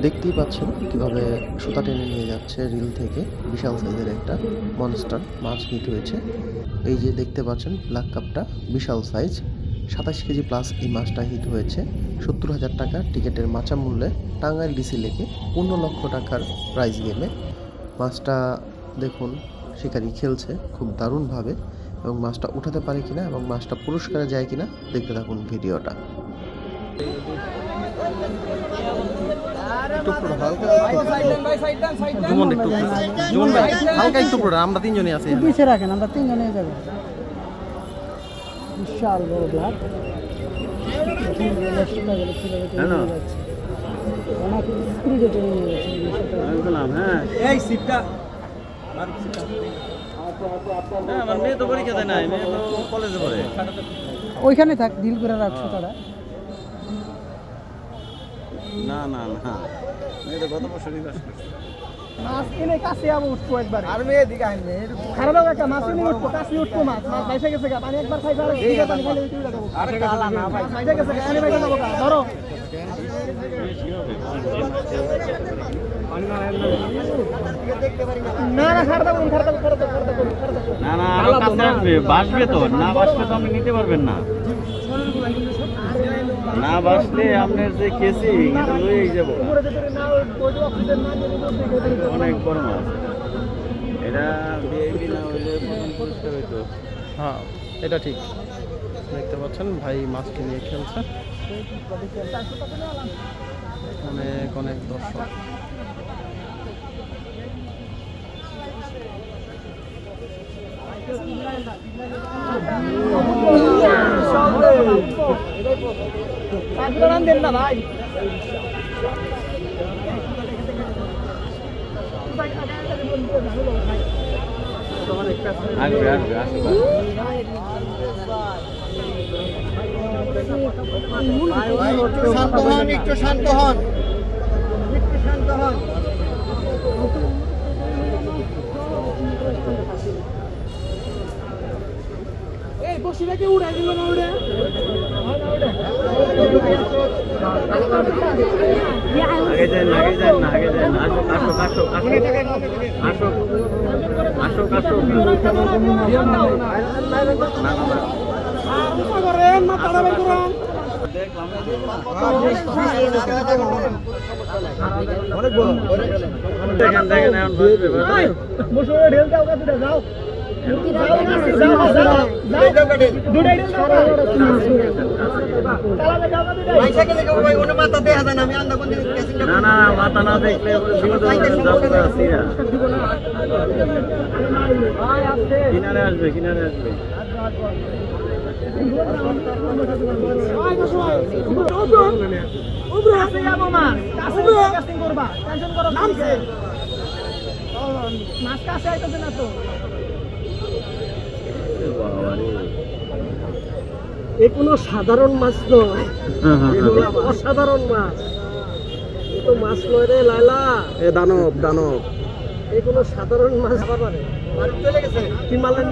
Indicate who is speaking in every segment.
Speaker 1: দেখতেই পাচ্ছেন কিভাবে সুতা টেনে নিয়ে যাচ্ছে রিল থেকে। বিশাল সাইজের একটা মনস্টার মাছ হিট হয়েছে। এই যে দেখতে পাচ্ছেন ব্ল্যাক কাপটা বিশাল সাইজ, 27 কেজি প্লাস এই মাছটা হিট হয়েছে। 70,000 টাকা টিকিটের মাচা মূল্যে টাঙ্গাইল ডিসি লেকে 15 লক্ষ টাকার প্রাইজ গেমে। মাছটা দেখুন শিকারি খেলছে খুব দারুণভাবে, এবং মাছটা উঠাতে পারে কিনা এবং মাছটা পুরস্কারে যায় কিনা দেখতে থাকুন ভিডিওটা।
Speaker 2: আমরা তিনজনই আছি, পিছিয়ে রাখেন, আমরা তিনজনে যাবো। বিশাল বড় ব্লাড ওইখানে থাক, ডিল করে রাখছো তারা।
Speaker 3: না না না, মেয়ে গত বছরই বাস করছে।
Speaker 2: মাছ কিনে কাছে আবার উঠবো একবার, আর মেয়ে দিকে আনবে খারাপ একটা মাছ কিনে উঠবো, কাছে উঠবো, মাছ মাছ বাইসে গেছে গা, পানি একবার খাইবে আর ঠিক আছে খাইলে উঠে যাবো। আরে কালা না ভাই, বাইসে গেছে গা, আরে বাইসে যাবো গা, ধরো না না খারাপ দাও, খারাপ দাও, খারাপ দাও, খারাপ দাও, খারাপ দাও।
Speaker 3: না না আরো কাছে আসবে, বাসবে তো, না বাসলে তো আপনি নিতে পারবেন না। না বাসলে আপনার যে কেসি এটা লয়েই যাব। অনেক বড় মাছ এটা, ভিআইপি না হইলে প্রথম পুরস্কার হইতো।
Speaker 1: হ্যাঁ এটা ঠিক, দেখতে পাচ্ছেন ভাই মাছকে নিয়ে খেলছে, অনেক অনেক দর্শক।
Speaker 2: দেন না ভাই,
Speaker 3: আসবে আসবে আসবে।
Speaker 2: শান্ত হন, একটু শান্ত হন, একটু শান্ত হন। এই বসিটাকে উড়াই দিল না, উড়ে
Speaker 3: আগে যান আগে যান না, আগে যান। আসুক আসুক আসুক আসুক আসুক আসুক আসুক। দেখেন দেখেন এখন
Speaker 2: বসে ঢেল দাও, কাছে যাও
Speaker 3: না না মাথা না দেখলে কিনারে আসবে, কিনারে আসবে।
Speaker 2: মাছ কাছে আইতেছে না তো, এ কোনো সাধারণ মাছ নয়, অসাধারণ মাছ। এ তো মাছ নয় রে লাইলা,
Speaker 3: এ দানব দানব।
Speaker 2: এ কোনো সাধারণ মাছ পারে। কি মারলেন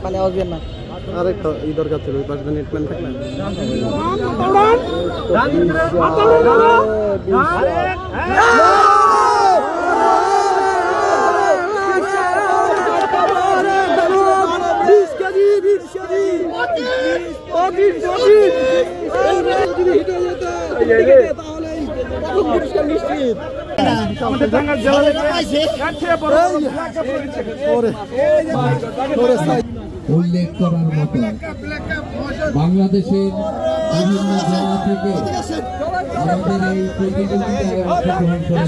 Speaker 2: পালে আসবেন না।
Speaker 1: আরেকটা এই দরকার ছিল, ওই পাশে নেটম্যান থাকলেন।
Speaker 4: উল্লেখ করার মতো বাংলাদেশের বিভিন্ন জেলা থেকে আমাদের এই প্রতিযোগিতায় অংশগ্রহণ করে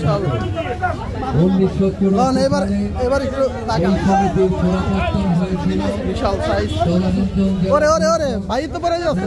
Speaker 2: এবার এবার একটু লাগান
Speaker 4: হয়েছিল
Speaker 2: বিশাল সাইজ ওরে ওরে ওরে ভাই তো পরে যাচ্ছে